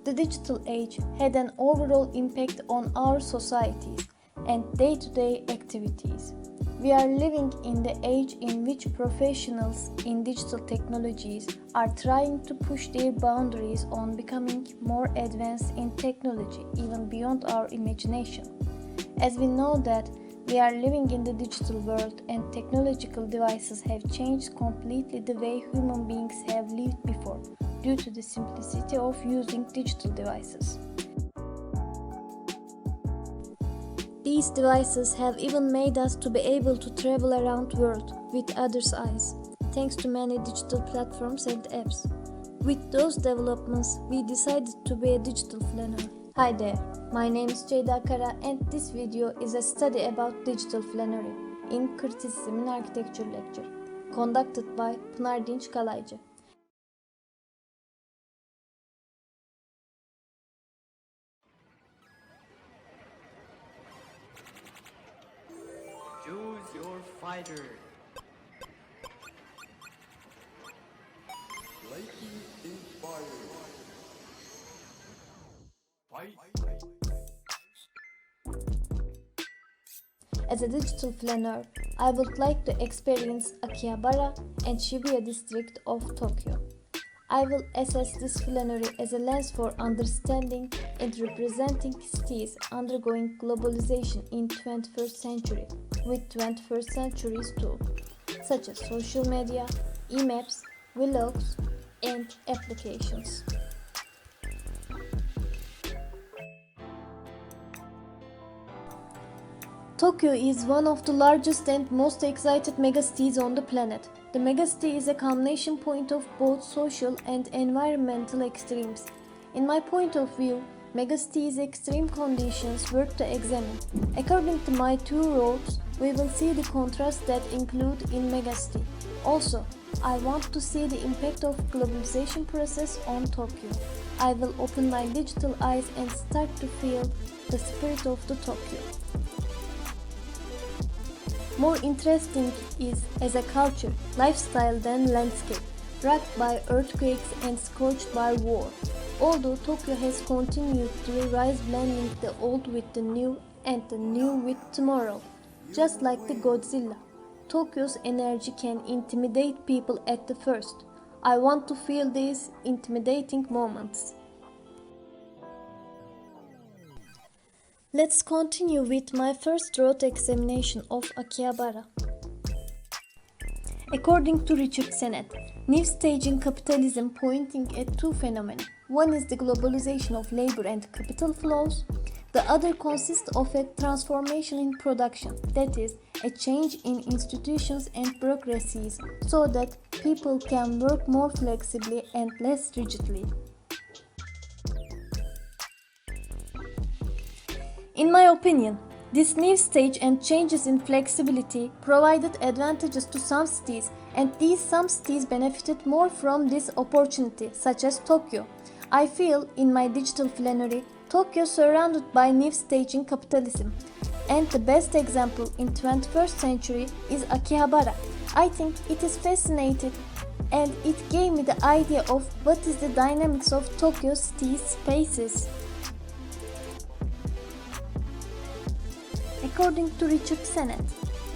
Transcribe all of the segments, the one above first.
The digital age had an overall impact on our societies and day-to-day activities. We are living in the age in which professionals in digital technologies are trying to push their boundaries on becoming more advanced in technology, even beyond our imagination. As we know that we are living in the digital world and technological devices have changed completely the way human beings have lived before due to the simplicity of using digital devices. These devices have even made us to be able to travel around the world with others' eyes, thanks to many digital platforms and apps. With those developments, we decided to be a digital flaneur. Hi there, my name is Ceyda Kara and this video is a study about digital flanery in Criticism in Architecture lecture, conducted by Pınar Dinç Kalaycı. Choose your fighter. Lightning inspired. Fight. As a digital flaneur, I would like to experience Akihabara and Shibuya district of Tokyo. I will assess this flanery as a lens for understanding and representing cities undergoing globalization in 21st century with 21st century's tools, such as social media, e-maps, vlogs, and applications. Tokyo is one of the largest and most excited megacities on the planet. The megacity is a culmination point of both social and environmental extremes. In my point of view, megacities' extreme conditions worth to examine. According to my two roads, we will see the contrasts that include in megacity. Also, I want to see the impact of globalization process on Tokyo. I will open my digital eyes and start to feel the spirit of the Tokyo. More interesting is as a culture, lifestyle than landscape, rocked by earthquakes and scorched by war. Although Tokyo has continued to rise, blending the old with the new and the new with tomorrow, just like the Godzilla. Tokyo's energy can intimidate people at the first. I want to feel these intimidating moments. Let's continue with my first road examination of Akihabara. According to Richard Sennett, new stage in capitalism pointing at two phenomena. One is the globalization of labor and capital flows. The other consists of a transformation in production, that is, a change in institutions and bureaucracies so that people can work more flexibly and less rigidly. In my opinion, this new stage and changes in flexibility provided advantages to some cities, and these some cities benefited more from this opportunity, such as Tokyo. I feel in my digital flanery, Tokyo surrounded by new stage in capitalism, and the best example in 21st century is Akihabara. I think it is fascinating and it gave me the idea of what is the dynamics of Tokyo city spaces. According to Richard Sennett,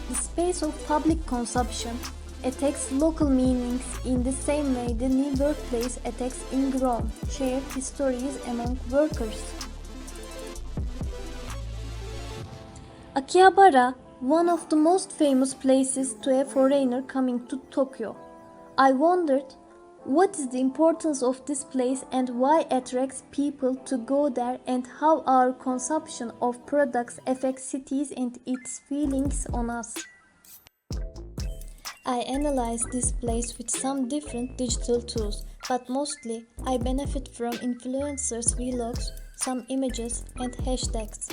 the space of public consumption attacks local meanings in the same way the new workplace attacks ingrown, shared histories among workers. Akihabara, one of the most famous places to a foreigner coming to Tokyo. I wondered, what is the importance of this place and why attracts people to go there, and how our consumption of products affects cities and its feelings on us. I analyzed this place with some different digital tools, but mostly I benefit from influencers' vlogs, some images and hashtags.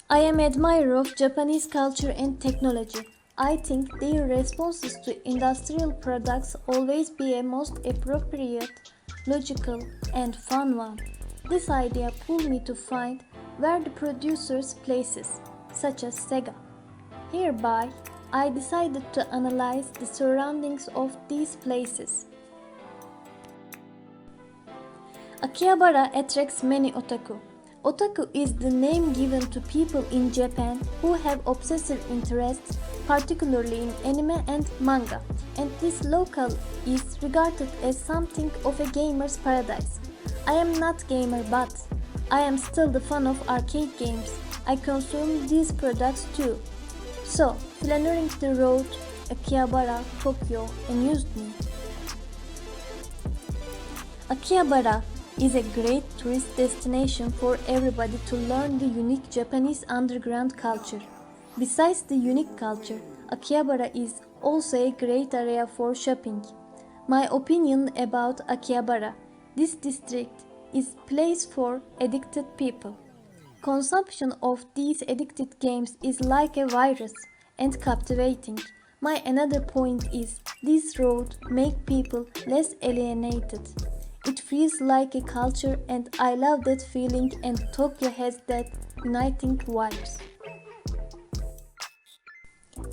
I am an admirer of Japanese culture and technology. I think their responses to industrial products always be a most appropriate, logical, and fun one. This idea pulled me to find where the producers' places, such as Sega. Hereby, I decided to analyze the surroundings of these places. Akihabara attracts many otaku. Otaku is the name given to people in Japan who have obsessive interests, particularly in anime and manga, and this locale is regarded as something of a gamer's paradise. I am not gamer, but I am still the fan of arcade games. I consume these products too. So, flaneuring the road, Akihabara, Tokyo amused me. Akihabara is a great tourist destination for everybody to learn the unique Japanese underground culture. Besides the unique culture, Akihabara is also a great area for shopping. My opinion about Akihabara: this district is place for addicted people. Consumption of these addicted games is like a virus and captivating. My another point is this road make people less alienated. It feels like a culture and I love that feeling, and Tokyo has that uniting vibes.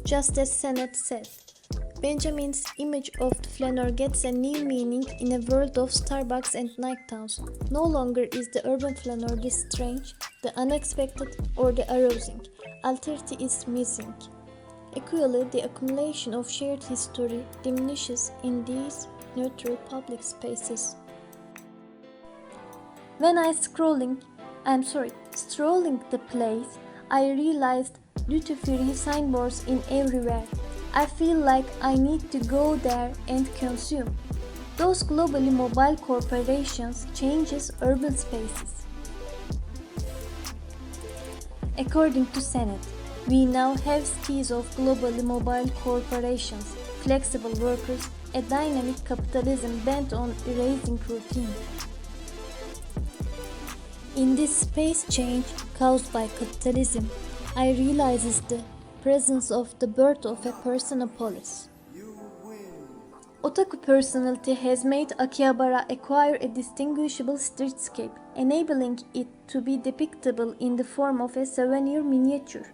Just as Sennett said, Benjamin's image of the flaneur gets a new meaning in a world of Starbucks and night towns. No longer is the urban flaneur the strange, the unexpected, or the arousing. Alterity is missing. Equally, the accumulation of shared history diminishes in these neutral public spaces. When strolling the place, I realized duty-free signboards in everywhere. I feel like I need to go there and consume. Those globally mobile corporations changes urban spaces. According to Sennett, we now have skis of globally mobile corporations, flexible workers, a dynamic capitalism bent on erasing routine. In this space change caused by capitalism, I realized the presence of the birth of a personopolis. Otaku personality has made Akihabara acquire a distinguishable streetscape, enabling it to be depictable in the form of a souvenir miniature.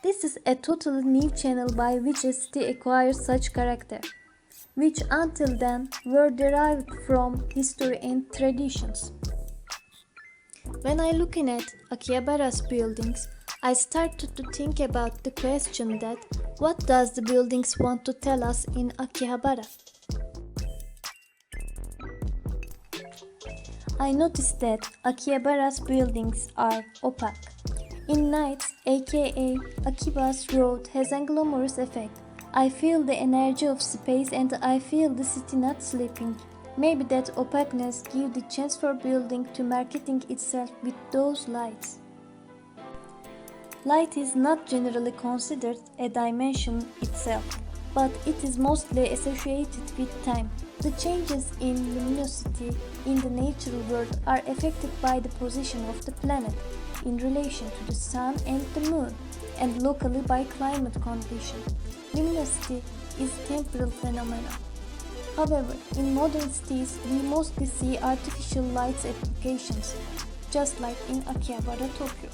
This is a totally new channel by which a city acquires such character, which until then were derived from history and traditions. When I looking at Akihabara's buildings, I started to think about the question that what does the buildings want to tell us in Akihabara? I noticed that Akihabara's buildings are opaque. In nights, aka Akiba's road has a glamorous effect. I feel the energy of space and I feel the city not sleeping. Maybe that opaqueness gives the chance for building to marketing itself with those lights. Light is not generally considered a dimension itself, but it is mostly associated with time. The changes in luminosity in the natural world are affected by the position of the planet in relation to the sun and the moon, and locally by climate conditions. Luminosity is a temporal phenomenon. However, in modern cities, we mostly see artificial light applications, just like in Akihabara, Tokyo.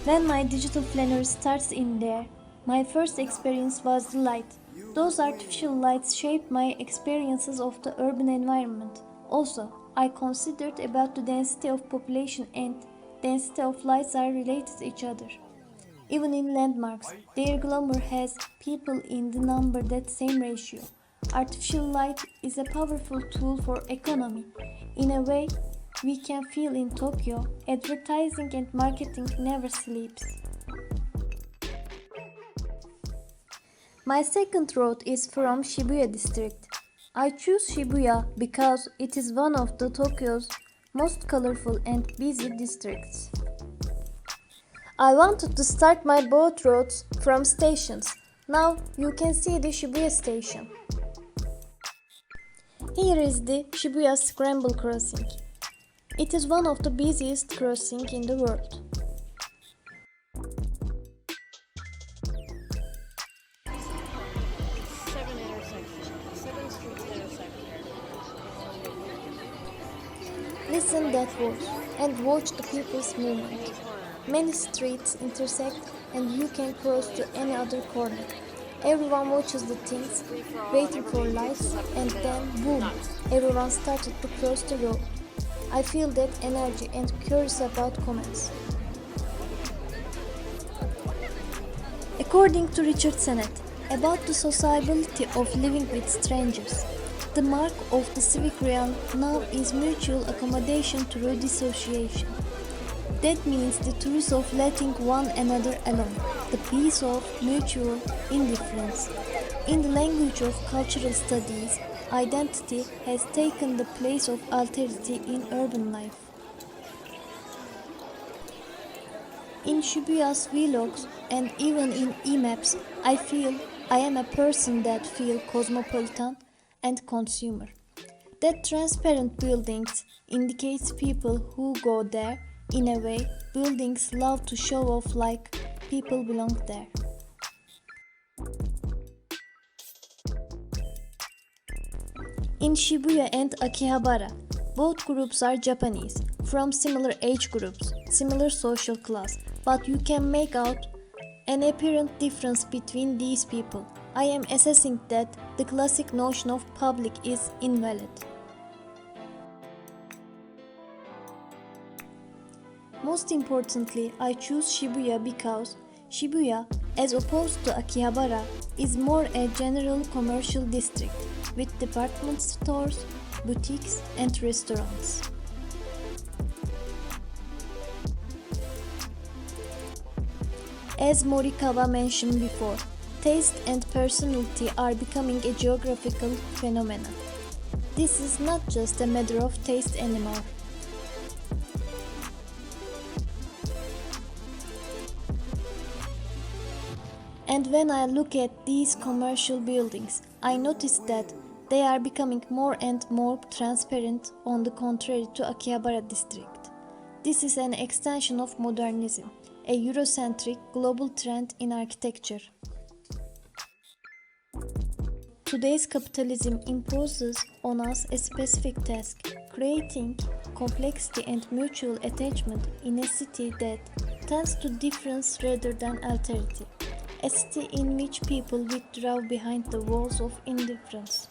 When my digital flaneur starts in there, my first experience was the light. Those artificial lights shaped my experiences of the urban environment. Also, I considered about the density of population and density of lights are related to each other. Even in landmarks, their glamour has people in the number that same ratio. Artificial light is a powerful tool for economy. In a way, we can feel in Tokyo, advertising and marketing never sleeps. My second route is from Shibuya district. I choose Shibuya because it is one of the Tokyo's most colorful and busy districts. I wanted to start my boat routes from stations. Now you can see the Shibuya station. Here is the Shibuya Scramble Crossing. It is one of the busiest crossings in the world. Listen that voice and watch the people's movement. Many streets intersect and you can cross to any other corner. Everyone watches the things, waiting for lights, and then boom, everyone started to cross the road. I feel that energy and curious about comments. According to Richard Sennett, about the sociability of living with strangers, the mark of the civic realm now is mutual accommodation through dissociation. That means the truth of letting one another alone, the peace of mutual indifference. In the language of cultural studies, identity has taken the place of alterity in urban life. In Shibuya's vlogs and even in e-maps, I feel I am a person that feel cosmopolitan and consumer. That transparent buildings indicates people who go there. In a way, buildings love to show off like people belong there. In Shibuya and Akihabara, both groups are Japanese, from similar age groups, similar social class, but you can make out an apparent difference between these people. I am assessing that the classic notion of public is invalid. Most importantly, I choose Shibuya because Shibuya, as opposed to Akihabara, is more a general commercial district with department stores, boutiques, and restaurants. As Morikawa mentioned before, taste and personality are becoming a geographical phenomenon. This is not just a matter of taste anymore. And when I look at these commercial buildings, I notice that they are becoming more and more transparent, on the contrary to Akihabara district. This is an extension of modernism, a Eurocentric global trend in architecture. Today's capitalism imposes on us a specific task, creating complexity and mutual attachment in a city that tends to difference rather than alterity. A city in which people withdraw behind the walls of indifference.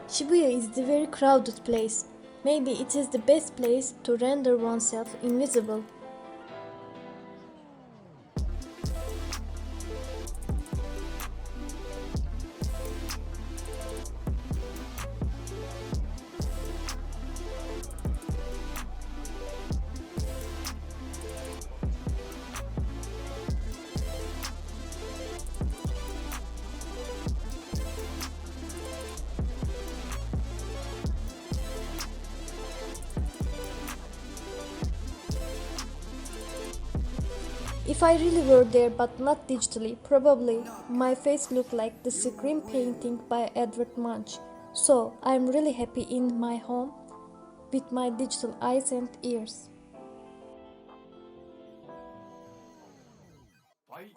Shibuya is the very crowded place. Maybe it is the best place to render oneself invisible. If I really were there but not digitally, probably my face looked like the screen painting by Edward Munch. So I'm really happy in my home with my digital eyes and ears. Fight.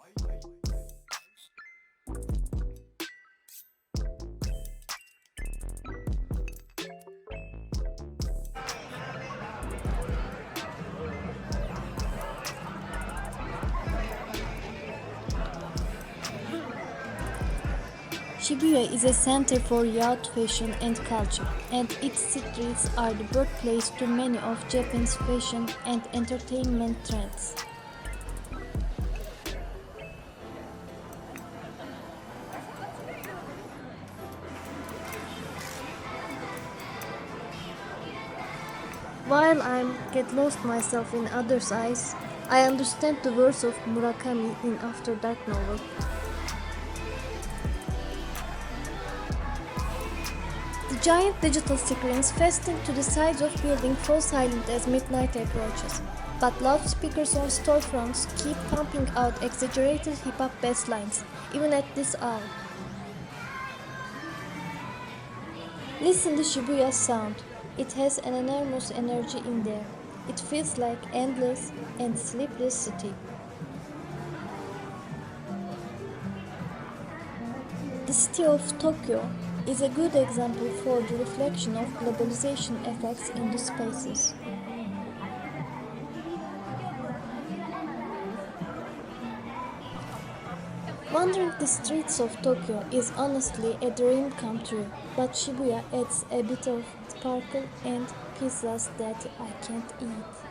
Shibuya is a center for youth fashion and culture, and its streets are the birthplace to many of Japan's fashion and entertainment trends. While I get lost myself in others' eyes, I understand the words of Murakami in After Dark novel. The giant digital screens fastened to the sides of buildings fall silent as midnight approaches, but loudspeakers on storefronts keep pumping out exaggerated hip-hop bass lines, even at this hour. Listen to Shibuya's sound. It has an enormous energy in there. It feels like endless and sleepless city. The city of Tokyo is a good example for the reflection of globalization effects in the spaces. Wandering the streets of Tokyo is honestly a dream come true, but Shibuya adds a bit of sparkle and pizzas that I can't eat.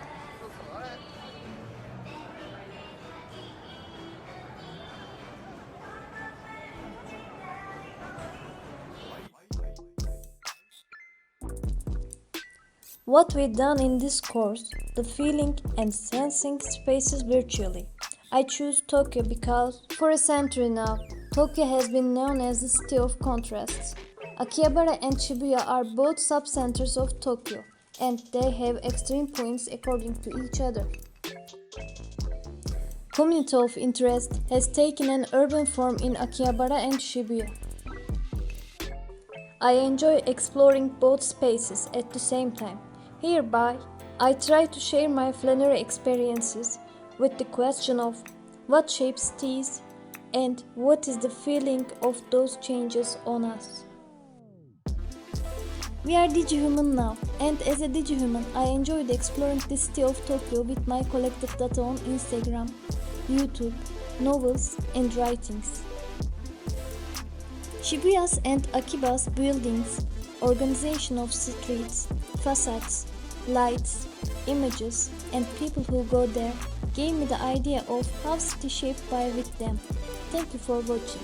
What we've done in this course, the feeling and sensing spaces virtually. I choose Tokyo because for a century now, Tokyo has been known as the city of contrasts. Akihabara and Shibuya are both sub-centers of Tokyo, and they have extreme points according to each other. Community of interest has taken an urban form in Akihabara and Shibuya. I enjoy exploring both spaces at the same time. Hereby, I try to share my Flanerie experiences with the question of what shapes cities and what is the feeling of those changes on us. We are DigiHuman now, and as a DigiHuman, I enjoyed exploring the city of Tokyo with my collected data on Instagram, YouTube, novels, and writings. Shibuya's and Akiba's buildings, organization of streets, facades, lights, images, and people who go there gave me the idea of how city shaped by with them. Thank you for watching.